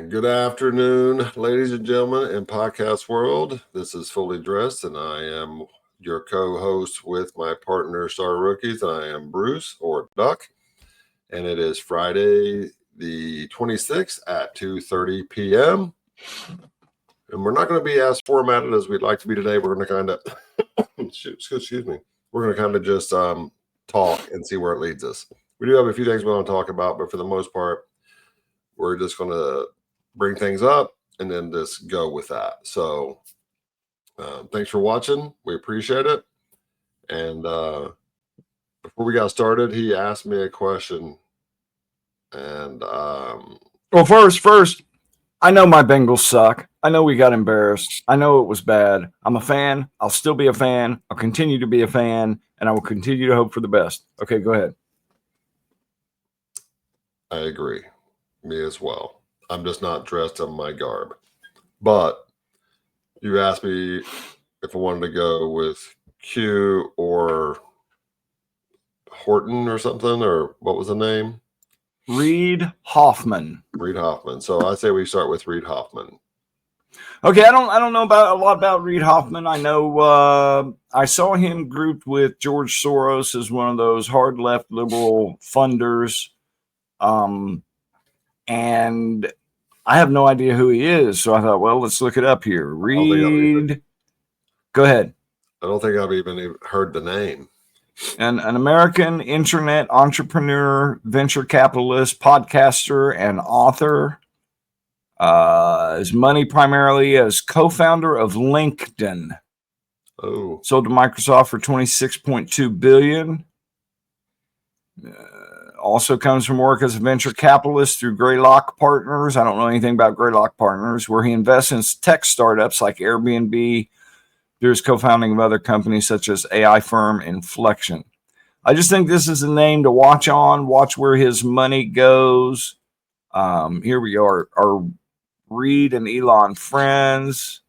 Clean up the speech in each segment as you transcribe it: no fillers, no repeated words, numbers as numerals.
Good afternoon, ladies and gentlemen in podcast world. This is Fully Dressed, and I am your co-host with my partner, Star Rookies. I am Bruce, or Duck, and it is Friday the 26th at 2:30 p.m. And we're not going to be as formatted as we'd like to be today. We're going to kind of, excuse me, we're going to kind of just talk and see where it leads us. We do have a few things we want to talk about, but for the most part, we're just going to bring things up and then just go with that. So thanks for watching. We appreciate it. And before we got started, he asked me a question. And well, first, I know my Bengals suck. I know we got embarrassed. I know it was bad. I'm a fan. I'll still be a fan. I'll continue to be a fan, and I will continue to hope for the best. Okay, go ahead. I agree. Me as well. I'm just not dressed in my garb. But you asked me if I wanted to go with Q or Horton or something, or what was the name? Reid Hoffman. Reid Hoffman. So I say we start with Reid Hoffman. Okay, I don't know about a lot about Reid Hoffman. I know I saw him grouped with George Soros as one of those hard left liberal funders. And I have no idea who he is, so I thought, well, let's look it up here. Reid, go ahead. I don't think I've even heard the name. An American internet entrepreneur, venture capitalist, podcaster, and author. His money primarily as co-founder of LinkedIn. Oh, sold to Microsoft for $26.2 billion. Also comes from work as a venture capitalist through Greylock Partners. I don't know anything about Greylock Partners, where he invests in tech startups like Airbnb. There's co-founding of other companies such as AI firm Inflection. I just think this is a name to watch where his money goes. Here we are Reid and Elon friends.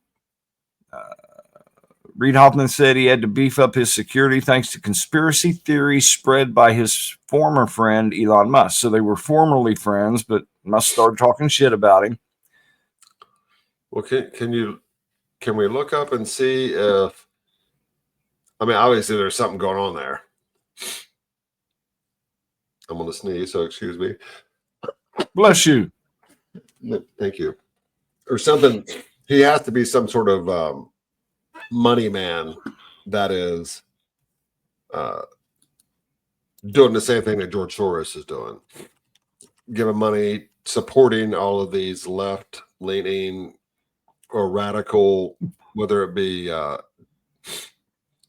Reid Hoffman said he had to beef up his security thanks to conspiracy theories spread by his former friend, Elon Musk. So they were formerly friends, but Musk started talking shit about him. Well, can we look up and see if, I mean, obviously there's something going on there. I'm going to sneeze, so excuse me. Bless you. Thank you. Or something. He has to be some sort of money man that is doing the same thing that George Soros is doing. Giving money, supporting all of these left-leaning or radical, whether it be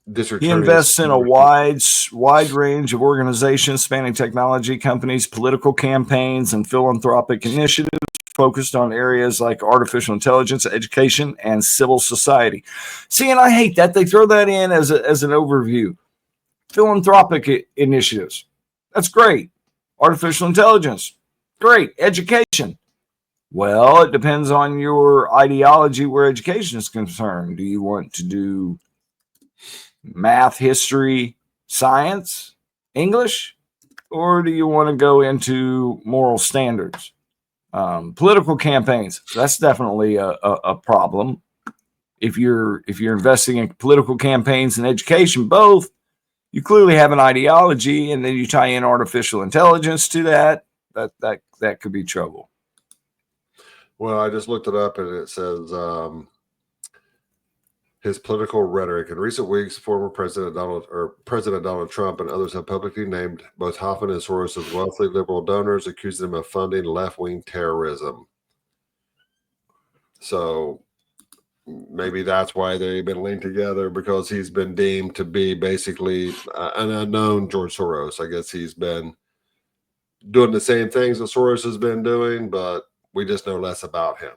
he invests in a wide range of organizations spanning technology companies, political campaigns, and philanthropic initiatives focused on areas like artificial intelligence, education, and civil society. See, and I hate that. They throw that in as an overview. Philanthropic initiatives. That's great. Artificial intelligence. Great. Education. Well, it depends on your ideology where education is concerned. Do you want to do math, history, science, English, or do you want to go into moral standards? Political campaigns, that's definitely a problem. If you're investing in political campaigns and education, both, you clearly have an ideology, and then you tie in artificial intelligence to that could be trouble. Well, I just looked it up, and it says his political rhetoric. In recent weeks, former President Donald Trump and others have publicly named both Hoffman and Soros as wealthy liberal donors, accusing them of funding left-wing terrorism. So maybe that's why they've been linked together, because he's been deemed to be basically an unknown George Soros. I guess he's been doing the same things that Soros has been doing, but we just know less about him.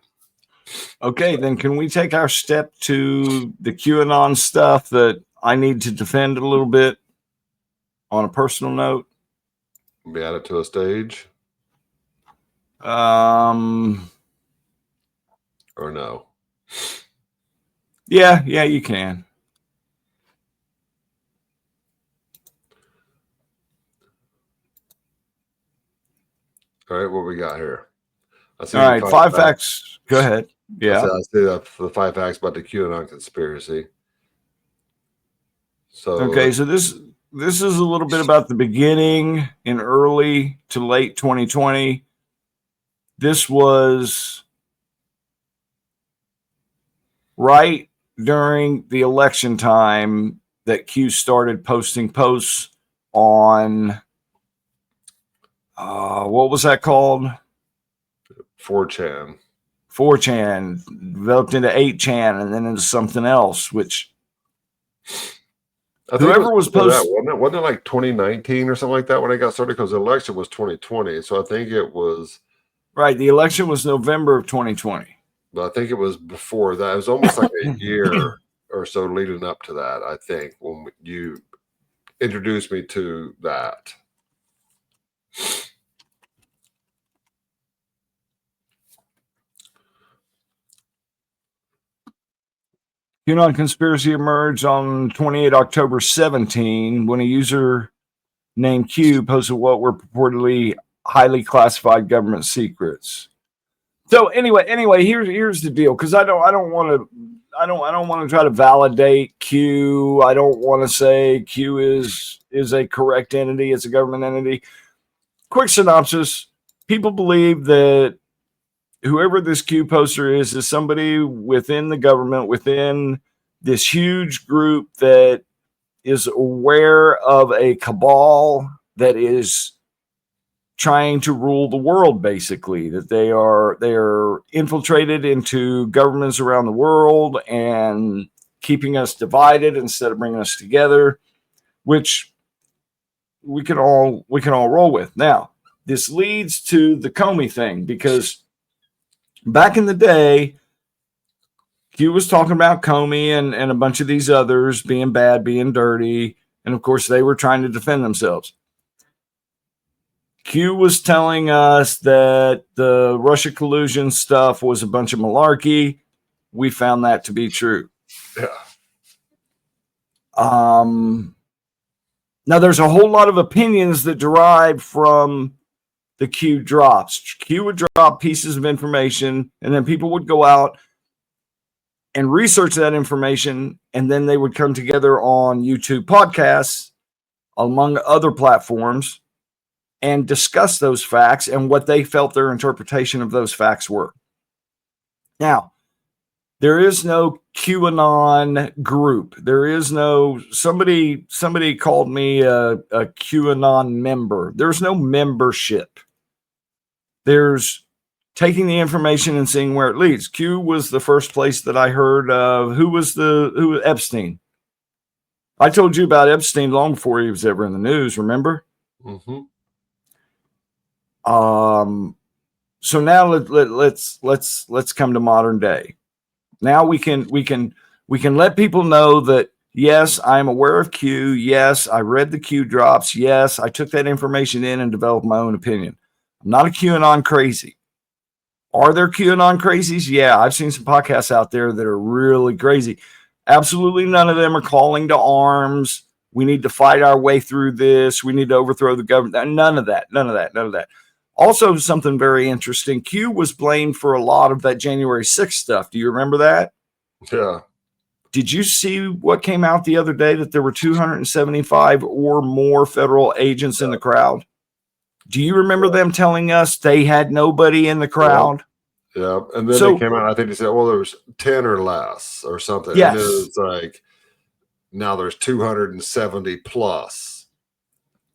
Okay, then can we take our step to the QAnon stuff that I need to defend a little bit on a personal note? Be added to a stage? Or no? Yeah, you can. All right, what we got here? I see All right, 5 facts. Go ahead. Yeah. I see the 5 facts about the QAnon conspiracy. So Okay, so this is a little bit about the beginning in early to late 2020. This was right during the election time that Q started posting posts on what was that called? 4chan. 4chan, developed into 8chan, and then into something else, which I think whoever was posting, wasn't it like 2019 or something like that when it got started? Because the election was 2020, so I think it was right. The election was November of 2020, but I think it was before that. It was almost like a year or so leading up to that. I think when you introduced me to that. QAnon conspiracy emerged on 28 October 17 when a user named Q posted what were purportedly highly classified government secrets. So anyway, here's the deal, because I don't want to try to validate Q. I don't want to say Q is a correct entity. It's a government entity. Quick synopsis: people believe that whoever this Q poster is somebody within the government, within this huge group that is aware of a cabal that is trying to rule the world, basically, that they are infiltrated into governments around the world and keeping us divided instead of bringing us together, which we can all roll with. Now, this leads to the Comey thing, because back in the day, Q was talking about Comey and a bunch of these others being bad, being dirty. And of course, they were trying to defend themselves. Q was telling us that the Russia collusion stuff was a bunch of malarkey. We found that to be true. Yeah. Now, there's a whole lot of opinions that derive from the Q drops. Q would drop pieces of information, and then people would go out and research that information, and then they would come together on YouTube podcasts, among other platforms, and discuss those facts and what they felt their interpretation of those facts were. Now, there is no QAnon group. There is no somebody called me a QAnon member. There's no membership. There's taking the information and seeing where it leads. Q was the first place that I heard of. Who was Epstein? I told you about Epstein long before he was ever in the news, remember? Mm-hmm. So now let's come to modern day. Now we can let people know that, yes, I'm aware of Q. Yes, I read the Q drops. Yes, I took that information in and developed my own opinion. I'm not a QAnon crazy. Are there QAnon crazies? Yeah, I've seen some podcasts out there that are really crazy. Absolutely none of them are calling to arms. We need to fight our way through this. We need to overthrow the government. None of that. Also, something very interesting. Q was blamed for a lot of that January 6th stuff. Do you remember that? Yeah. Did you see what came out the other day, that there were 275 or more federal agents in the crowd? Do you remember them telling us they had nobody in the crowd? Yeah. And then they came out, I think they said, well, there was 10 or less or something. Yes. And it was like, now there's 270 plus.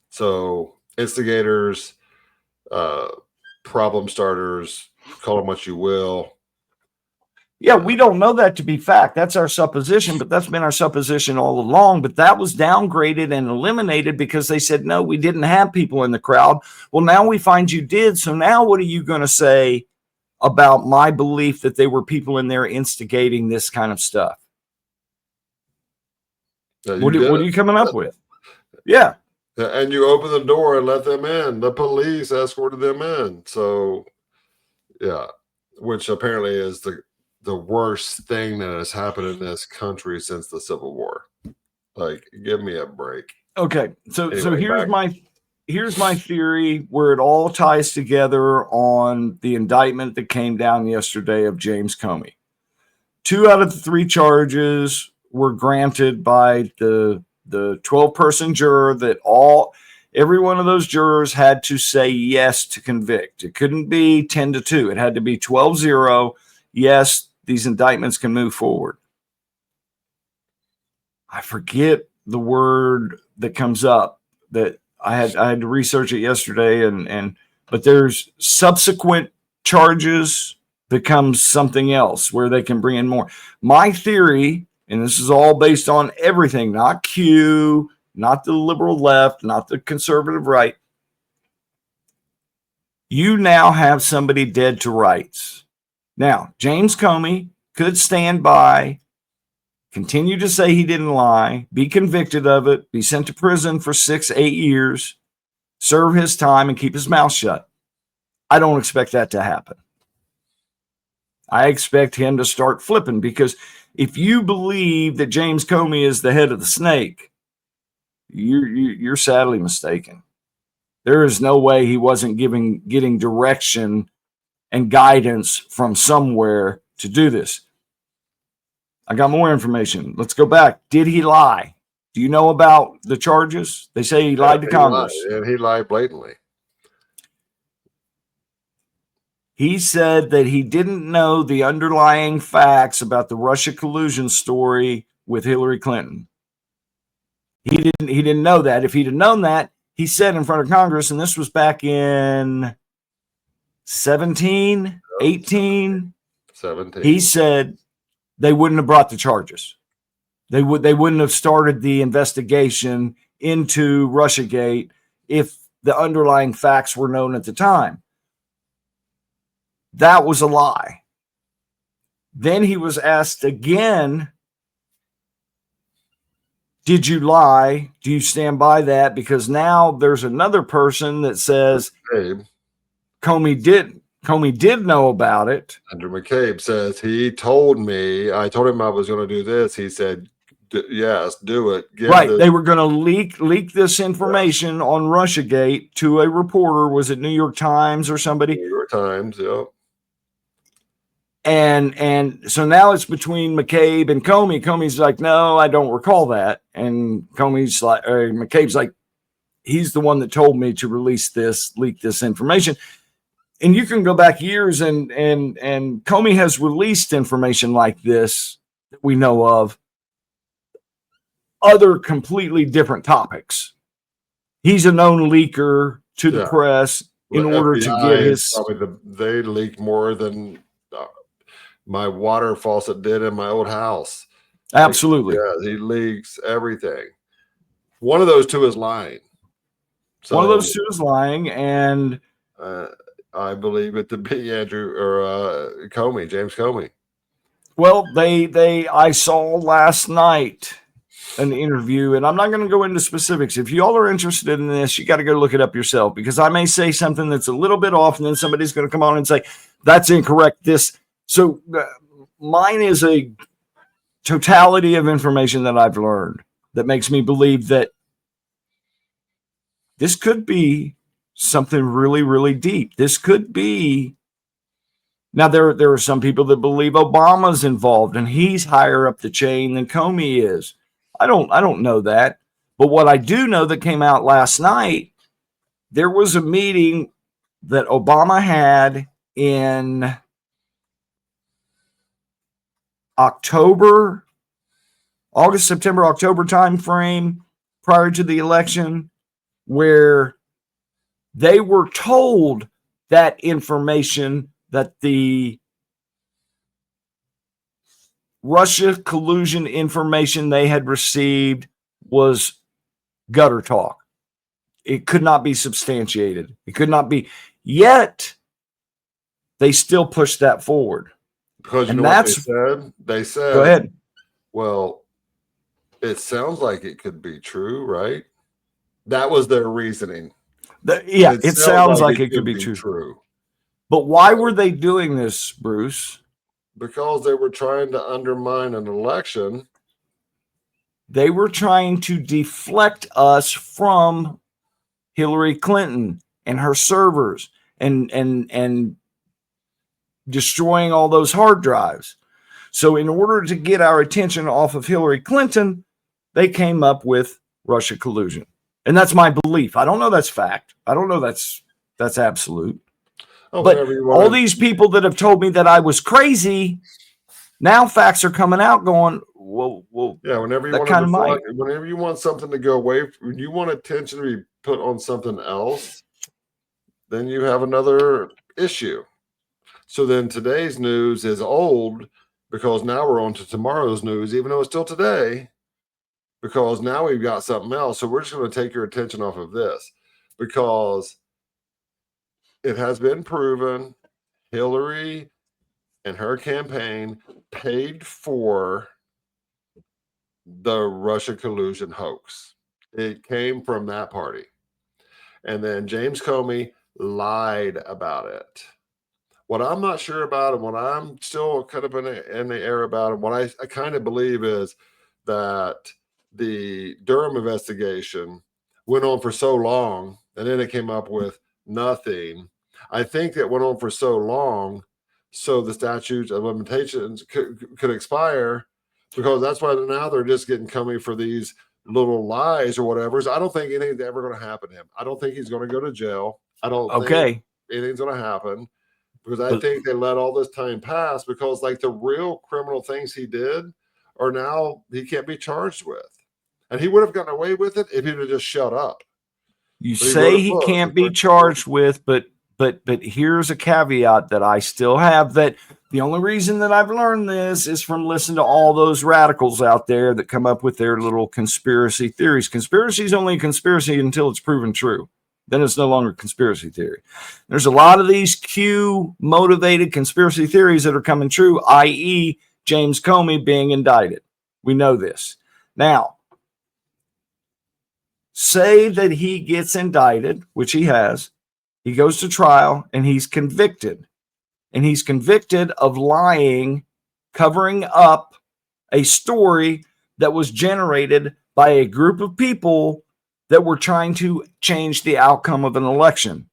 So instigators, problem starters, call them what you will. Yeah, we don't know that to be fact. That's our supposition, but that's been our supposition all along. But that was downgraded and eliminated because they said, no, we didn't have people in the crowd. Well, now we find you did. So now what are you going to say about my belief that there were people in there instigating this kind of stuff? What are you coming up with? Yeah. And you open the door and let them in. The police escorted them in. So, yeah, which apparently is the worst thing that has happened in this country since the Civil War. Like, give me a break. Okay. So Anyway, here's my theory where it all ties together on the indictment that came down yesterday of James Comey. 2 out of the 3 charges were granted by the 12-person juror that every one of those jurors had to say yes to convict. It couldn't be 10-2. It had to be 12-0. Yes, these indictments can move forward. I forget the word that comes up that I had to research it yesterday, but there's subsequent charges becomes something else where they can bring in more. My theory, and this is all based on everything, not Q, not the liberal left, not the conservative right. You now have somebody dead to rights. Now, James Comey could stand by, continue to say he didn't lie, be convicted of it, be sent to prison for 6-8 years, serve his time, and keep his mouth shut. I don't expect that to happen. I expect him to start flipping, because if you believe that James Comey is the head of the snake, you're sadly mistaken. There is no way he wasn't getting direction and guidance from somewhere to do this. I got more information. Let's go back. Did he lie? Do you know about the charges? They say he lied to Congress. And he lied blatantly. He said that he didn't know the underlying facts about the Russia collusion story with Hillary Clinton. He didn't know that. If he'd have known that, he said in front of Congress, and this was back in 17, 18. 17. He said they wouldn't have brought the charges. They wouldn't have started the investigation into Russiagate if the underlying facts were known at the time. That was a lie. Then he was asked again, did you lie? Do you stand by that? Because now there's another person that says Comey did know about it. Andrew McCabe says he told me. I told him I was going to do this. He said, yes, do it. They were going to leak this information on Russiagate to a reporter. Was it New York Times or somebody? New York Times, yep. And so now it's between McCabe and Comey. Comey's like, no, I don't recall that. And McCabe's like, he's the one that told me to leak this information. And you can go back years and Comey has released information like this that we know of, other completely different topics. He's a known leaker to the press in order to get his. They leaked more than my water faucet did in my old house. Absolutely. Yeah, he leaks everything. One of those two is lying. So, one of those two is lying, and I believe it to be Andrew or Comey, James Comey. Well, I saw last night an interview, and I'm not going to go into specifics. If you all are interested in this, you got to go look it up yourself, because I may say something that's a little bit off, and then somebody's going to come on and say, that's incorrect. So mine is a totality of information that I've learned that makes me believe that this could be something really, really deep. This could be. Now, there are some people that believe Obama's involved and he's higher up the chain than Comey is. I don't know that. But what I do know that came out last night, there was a meeting that Obama had in August, September, October timeframe prior to the election, where they were told that information, that the Russia collusion information they had received was gutter talk. It could not be substantiated. It could not be. Yet, they still pushed that forward. Because you know what they said? They said, go ahead. Well, it sounds like it could be true, right? That was their reasoning. It sounds like it could be true. But why were they doing this, Bruce? Because they were trying to undermine an election. They were trying to deflect us from Hillary Clinton and her servers and destroying all those hard drives. So in order to get our attention off of Hillary Clinton, they came up with Russia collusion. And that's my belief. I don't know that's fact. I don't know that's absolute. But all these people that have told me that I was crazy, now facts are coming out going, well, yeah, whenever you want something to go away, when you want attention to be put on something else, then you have another issue. So then today's news is old because now we're on to tomorrow's news, even though it's still today, because now we've got something else. So we're just going to take your attention off of this because it has been proven Hillary and her campaign paid for the Russia collusion hoax. It came from that party. And then James Comey lied about it. What I'm not sure about and what I'm still kind of in the air about and what I kind of believe is that the Durham investigation went on for so long and then it came up with nothing. I think that went on for so long so the statute of limitations could expire, because that's why now they're just getting Comey for these little lies or whatever. So I don't think anything's ever going to happen to him. I don't think he's going to go to jail. I don't think anything's going to happen, because I think they let all this time pass, because like the real criminal things he did are now he can't be charged with. And he would have gotten away with it if he'd have just shut up. You say he can't be charged with, but here's a caveat that I still have, that the only reason that I've learned this is from listening to all those radicals out there that come up with their little conspiracy theories. Conspiracy is only a conspiracy until it's proven true. Then it's no longer conspiracy theory. There's a lot of these Q-motivated conspiracy theories that are coming true, i.e. James Comey being indicted. We know this. Now, say that he gets indicted, which he has. He goes to trial and he's convicted. And he's convicted of lying, covering up a story that was generated by a group of people that were trying to change the outcome of an election.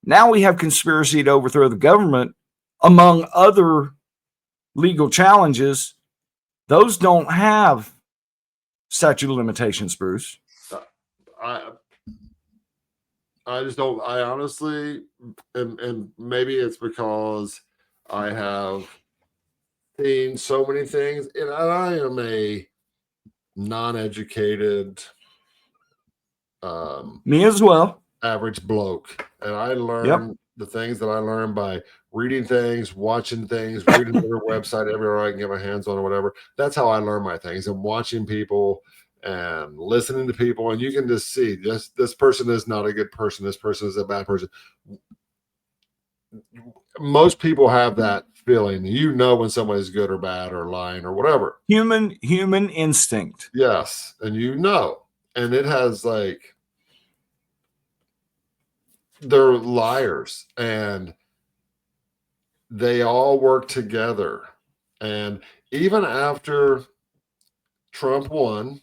Now we have conspiracy to overthrow the government, among other legal challenges. Those don't have statute of limitations, Bruce. I just don't. I honestly, and maybe it's because I have seen so many things, and I am a non-educated, me as well, average bloke, and I learn the things that I learn by reading things, watching things, reading every website everywhere I can get my hands on or whatever. That's how I learn my things, and watching people and listening to people, and you can just see this person is not a good person, this person is a bad person. Most people have that feeling. You know when somebody's good or bad or lying or whatever. Human instinct. Yes, and you know, and it has like, they're liars and they all work together. And even after Trump won,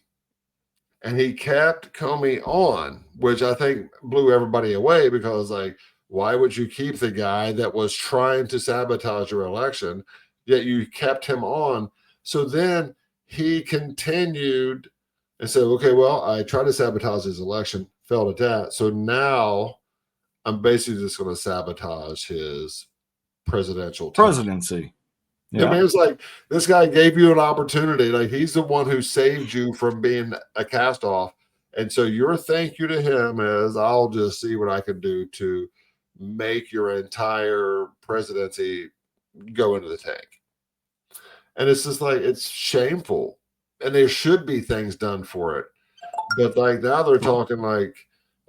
and he kept Comey on, which I think blew everybody away, because like, why would you keep the guy that was trying to sabotage your election, yet you kept him on? So then he continued and said, okay, well, I tried to sabotage his election, failed at that. So now I'm basically just going to sabotage his presidency. Yeah. I mean, it's like, this guy gave you an opportunity. Like, he's the one who saved you from being a cast off. And so your thank you to him is, I'll just see what I can do to make your entire presidency go into the tank. And it's just like, it's shameful. And there should be things done for it. But like, now they're talking like,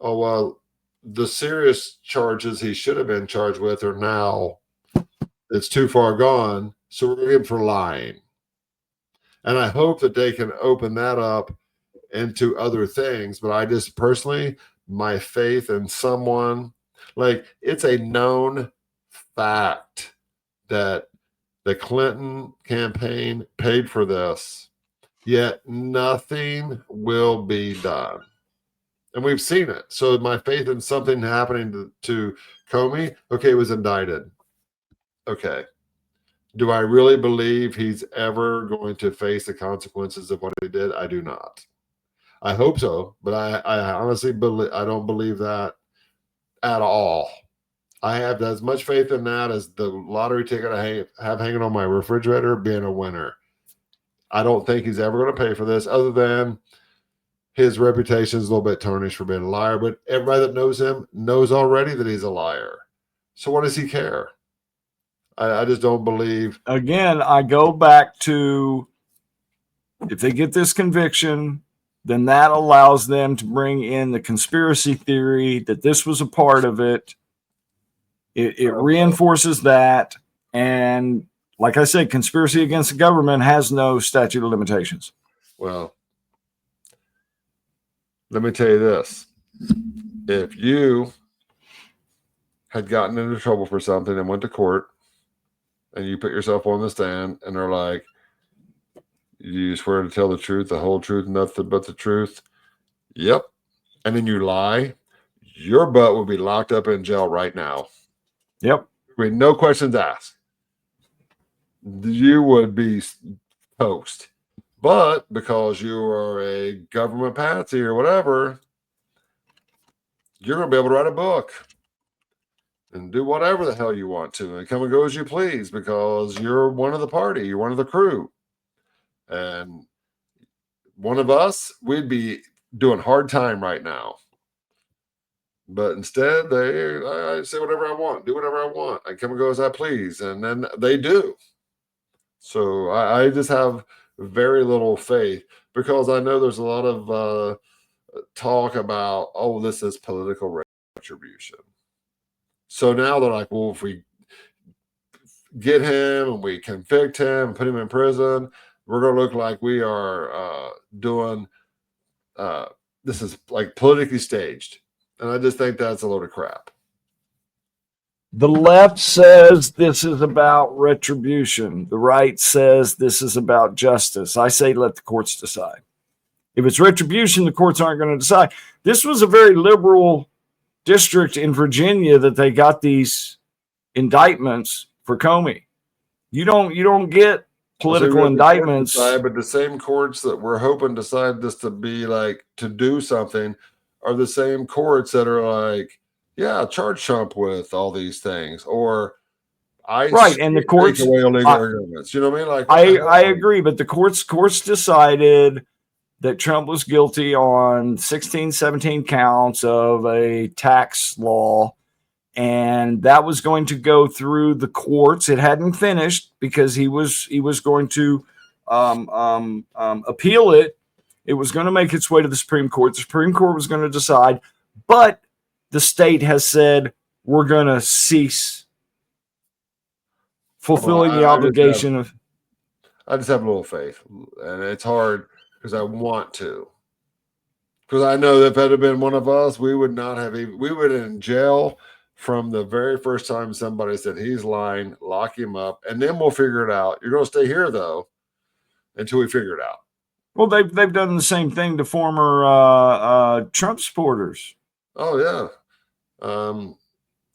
oh, well, the serious charges he should have been charged with are now, it's too far gone. So we're in for lying. And I hope that they can open that up into other things. But I just personally, my faith in someone, like, it's a known fact that the Clinton campaign paid for this, yet nothing will be done. And we've seen it. So my faith in something happening to Comey, okay, was indicted. Okay. Do I really believe he's ever going to face the consequences of what he did? I do not. I hope so, but I honestly believe I don't believe that at all. I have as much faith in that as the lottery ticket I have hanging on my refrigerator being a winner. I don't think he's ever going to pay for this, other than his reputation is a little bit tarnished for being a liar. But everybody that knows him knows already that he's a liar. So what does he care? I just don't believe. Again, I go back to, if they get this conviction, then that allows them to bring in the conspiracy theory that this was a part of it. It reinforces that. And like I said, conspiracy against the government has no statute of limitations. Well, let me tell you this. If you had gotten into trouble for something and went to court and you put yourself on the stand and they're like, you swear to tell the truth, the whole truth, nothing but the truth. Yep. And then you lie, your butt would be locked up in jail right now. Yep. With no questions asked. You would be toast. But because you are a government patsy or whatever, you're going to be able to write a book and do whatever the hell you want to and come and go as you please because you're one of the party, you're one of the crew. And one of us, we'd be doing hard time right now. But instead, I say whatever I want, do whatever I want. I come and go as I please. And then they do. So I just have very little faith because I know there's a lot of talk about, oh, this is political retribution. So now they're like, well, if we get him and we convict him and put him in prison, we're going to look like we are doing this is like politically staged. And I just think that's a load of crap. The left says this is about retribution. The right says this is about justice. I say let the courts decide. If it's retribution, the courts aren't going to decide. This was a very liberal district in Virginia that they got these indictments for Comey. You don't get political indictments. But the same courts that we're hoping decide this to be like to do something are the same courts that are like, yeah, charge Trump with all these things, or right, and the courts take away illegal arguments. You know what I mean? Like I agree, but the courts decided that Trump was guilty on 16, 17 counts of a tax law, and that was going to go through the courts. It hadn't finished because he was going to appeal it. It was going to make its way to the Supreme Court. The Supreme Court was going to decide, but the state has said we're going to cease fulfilling the obligation of. I just have a little faith, and it's hard because I want to. Because I know that if it had been one of us, we would not have even. We would in jail from the very first time somebody said he's lying. Lock him up, and then we'll figure it out. You're going to stay here though until we figure it out. Well, they've done the same thing to former Trump supporters. Oh yeah,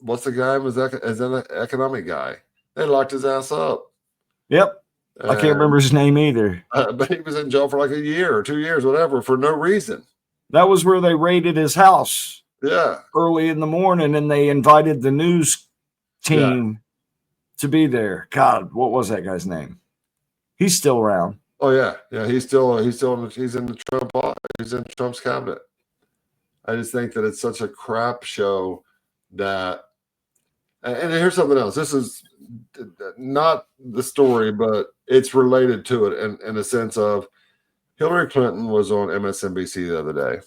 what's the guy was as an economic guy? They locked his ass up. Yep, I can't remember his name either. But he was in jail for like a year or 2 years, whatever, for no reason. That was where they raided his house. Yeah, early in the morning, and they invited the news team to be there. God, what was that guy's name? He's still around. Oh yeah. He's in the Trump. He's in Trump's cabinet. I just think that it's such a crap show that. And here's something else. This is not the story, but it's related to it in a sense of Hillary Clinton was on MSNBC the other day.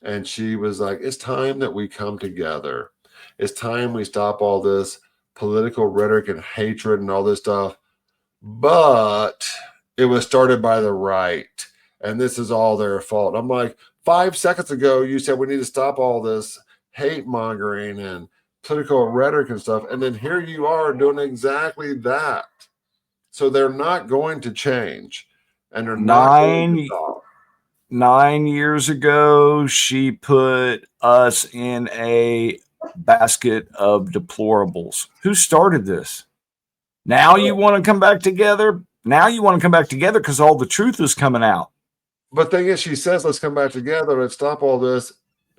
And she was like, it's time that we come together. It's time we stop all this political rhetoric and hatred and all this stuff. But it was started by the right. And this is all their fault. I'm like, 5 seconds ago, you said we need to stop all this hate mongering and political rhetoric and stuff. And then here you are doing exactly that. So they're not going to change. And they're not going to stop. 9 years ago, she put us in a basket of deplorables. Who started this? Now you want to come back together? Now you want to come back together because all the truth is coming out. But thing is, she says, let's come back together and stop all this.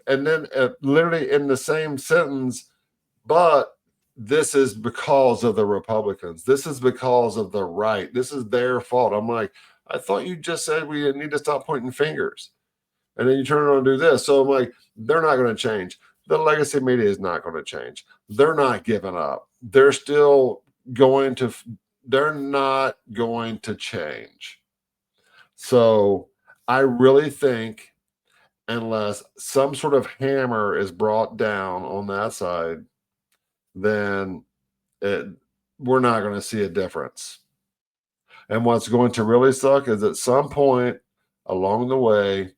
And then literally in the same sentence, but this is because of the Republicans. This is because of the right. This is their fault. I'm like, I thought you just said we need to stop pointing fingers. And then you turn around and do this. So I'm like, they're not going to change. The legacy media is not going to change. They're not giving up. They're still going to, they're not going to change. So I really think unless some sort of hammer is brought down on that side, then we're not going to see a difference. And what's going to really suck is at some point along the way,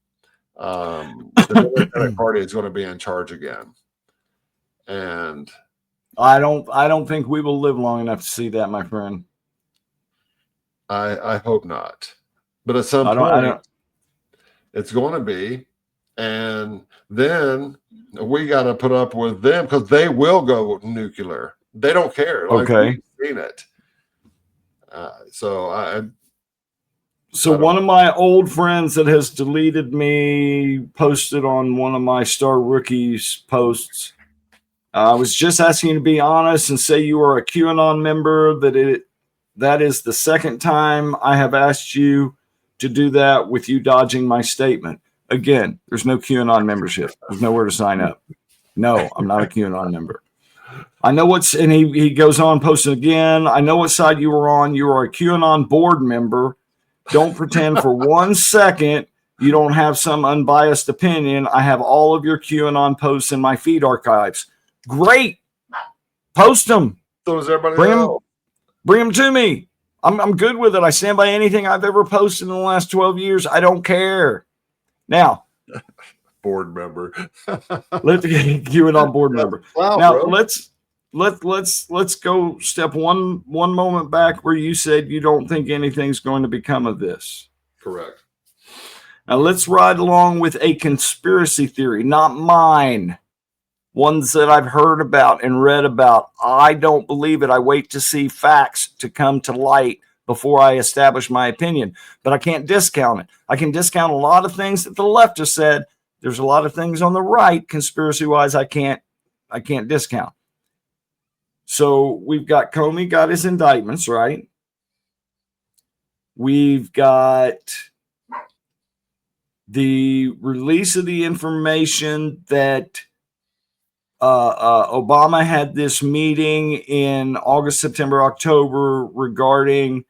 the Democratic Party is going to be in charge again. And I don't think we will live long enough to see that, my friend. I hope not. But at some point, it's going to be. And then we got to put up with them because they will go nuclear. They don't care. Like, okay. We've seen it. So one of my old friends that has deleted me posted on one of my Star Rookies posts. I was just asking you to be honest and say you are a QAnon member. That is the second time I have asked you to do that with you dodging my statement. Again, there's no QAnon membership. There's nowhere to sign up. No, I'm not a QAnon member. I know and he goes on posting again. I know what side you were on. You are a QAnon board member. Don't pretend for 1 second you don't have some unbiased opinion. I have all of your QAnon posts in my feed archives. Great. Post them. So does everybody bring them to me. I'm good with it. I stand by anything I've ever posted in the last 12 years. I don't care. Now, board member. Let's get QAnon board member. Wow, now bro. let's go step one moment back where you said you don't think anything's going to become of this. Correct. Now let's ride along with a conspiracy theory, not mine. Ones that I've heard about and read about. I don't believe it. I wait to see facts to come to light before I establish my opinion. But I can't discount it. I can discount a lot of things that the left has said. There's a lot of things on the right, conspiracy-wise, I can't discount. So we've got Comey got his indictments, right? We've got the release of the information that Obama had this meeting in August, September, October regarding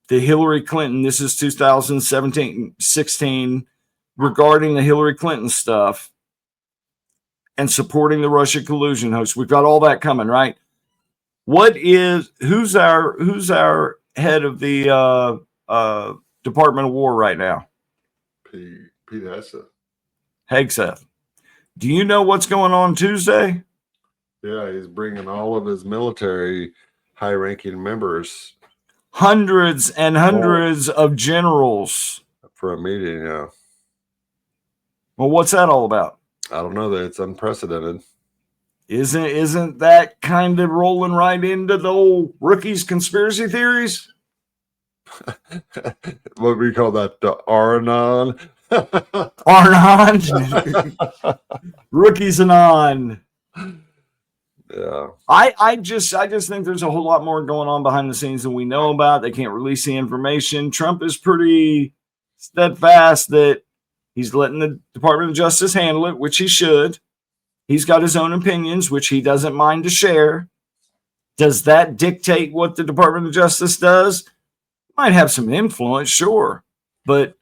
the Hillary Clinton. This is 2016, regarding the Hillary Clinton stuff and supporting the Russia collusion hoax. We've got all that coming, right? Who's our head of the Department of War right now? Pete Hegseth. Hegseth. Do you know what's going on Tuesday? Yeah, he's bringing all of his military high-ranking members. Hundreds and hundreds of generals. For a meeting, yeah. Well, what's that all about? I don't know. That it's unprecedented. Isn't that kind of rolling right into the old rookies conspiracy theories? What we call that, the Aranon. Arnon. Rookies and on. Yeah. I just think there's a whole lot more going on behind the scenes than we know about. They can't release the information. Trump is pretty steadfast that he's letting the Department of Justice handle it, which he should. He's got his own opinions, which he doesn't mind to share. Does that dictate what the Department of Justice does? Might have some influence, sure. But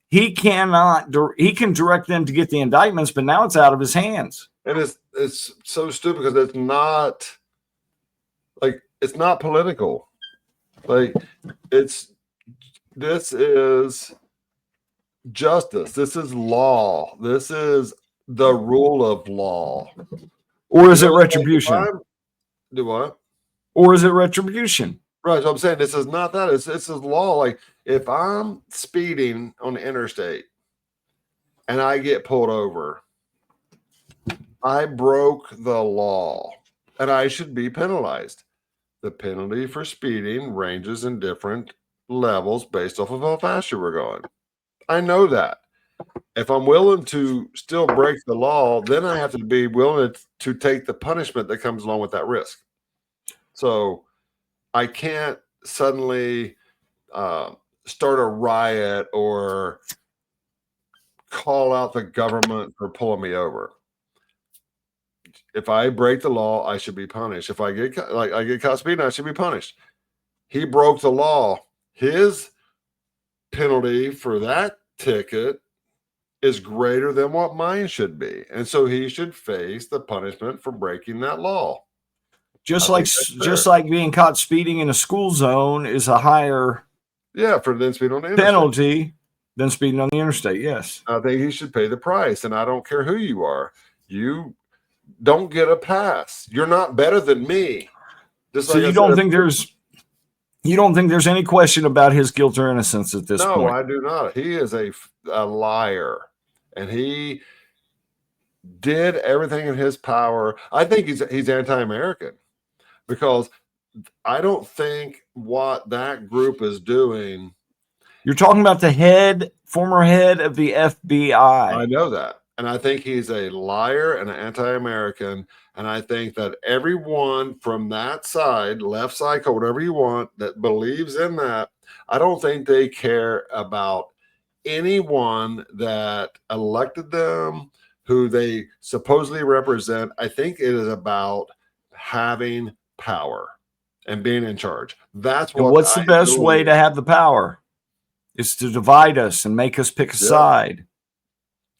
he can direct them to get the indictments, but now it's out of his hands. And it's so stupid because it's not political. Like this is justice. This is law. This is the rule of law. Or is it retribution? Do what? Or is it retribution? Right. So I'm saying this is not that. This is law. Like if I'm speeding on the interstate and I get pulled over, I broke the law and I should be penalized. The penalty for speeding ranges in different levels based off of how fast you were going. I know that. If I'm willing to still break the law, then I have to be willing to take the punishment that comes along with that risk. So I can't suddenly start a riot or call out the government for pulling me over. If I break the law, I should be punished. If I get caught speeding, I should be punished. He broke the law. His penalty for that ticket is greater than what mine should be, and so he should face the punishment for breaking that law. Just like being caught speeding in a school zone is a higher for then speeding on the interstate. penalty than speeding on the interstate. Yes, I think he should pay the price, and I don't care who you are. You don't get a pass. You're not better than me. So you don't think there's any question about his guilt or innocence at this point? No, I do not. He is a liar, and he did everything in his power. I think he's anti-American, because I don't think what that group is doing. You're talking about the former head of the FBI. I know that. And I think he's a liar and an anti-American. And I think that everyone from that side, left side, whatever you want, that believes in that, I don't think they care about anyone that elected them, who they supposedly represent. I think it is about having power and being in charge. That's what. What's the best way to have the power? Is to divide us and make us pick a side.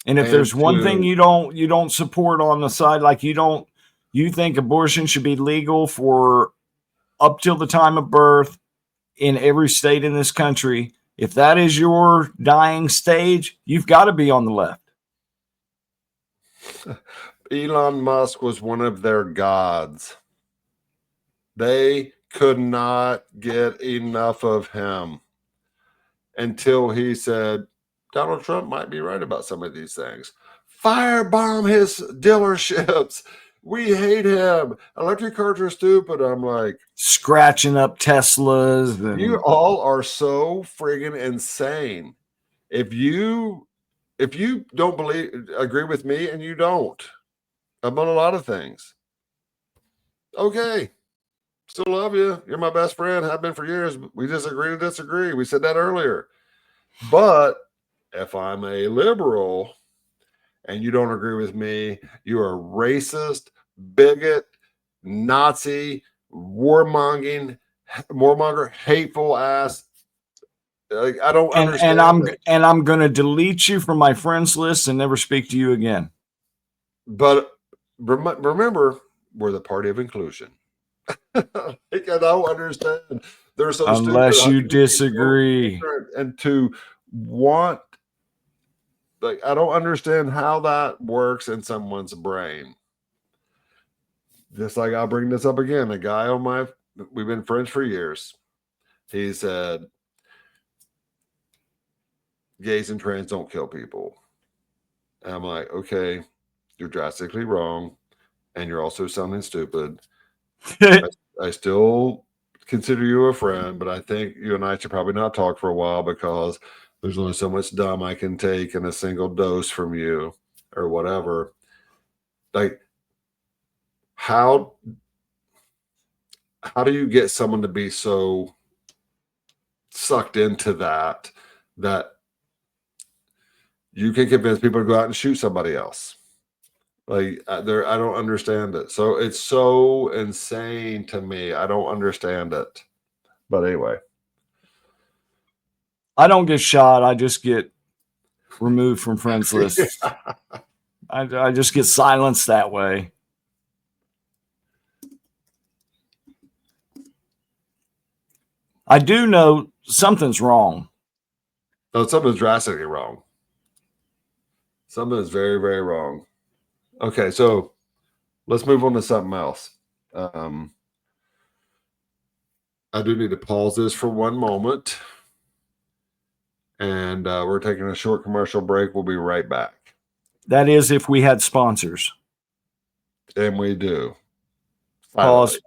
And if there's one thing you don't support on the side, like you think abortion should be legal for up till the time of birth in every state in this country, if that is your dying stage, you've got to be on the left. Elon Musk was one of their gods. They could not get enough of him until he said, Donald Trump might be right about some of these things. Firebomb his dealerships. We hate him. Electric cars are stupid. I'm like, scratching up Teslas. You all are so friggin' insane. If you don't agree with me, and you don't about a lot of things, okay, still love you. You're my best friend. Have been for years. We just agree to disagree. We said that earlier. But if I'm a liberal and you don't agree with me, you are racist, bigot, Nazi, warmonger, hateful ass. Like, I don't understand. And I'm going to delete you from my friends list and never speak to you again. But remember, we're the party of inclusion. Like, I don't understand. They're so unless you disagree, and to want. Like, I don't understand how that works in someone's brain. Just like, I'll bring this up again. A guy we've been friends for years. He said, gays and trans don't kill people. And I'm like, okay, you're drastically wrong. And you're also sounding stupid. I still consider you a friend, but I think you and I should probably not talk for a while, because there's only so much dumb I can take in a single dose from you, or whatever. Like, how do you get someone to be so sucked into that you can convince people to go out and shoot somebody else? Like, I don't understand it. So it's so insane to me. I don't understand it. But anyway. I don't get shot. I just get removed from friends lists. I just get silenced that way. I do know something's wrong. No, something's drastically wrong. Something is very, very wrong. Okay, so let's move on to something else. I do need to pause this for one moment And we're taking a short commercial break. We'll be right back. That is if we had sponsors. And we do. Pause.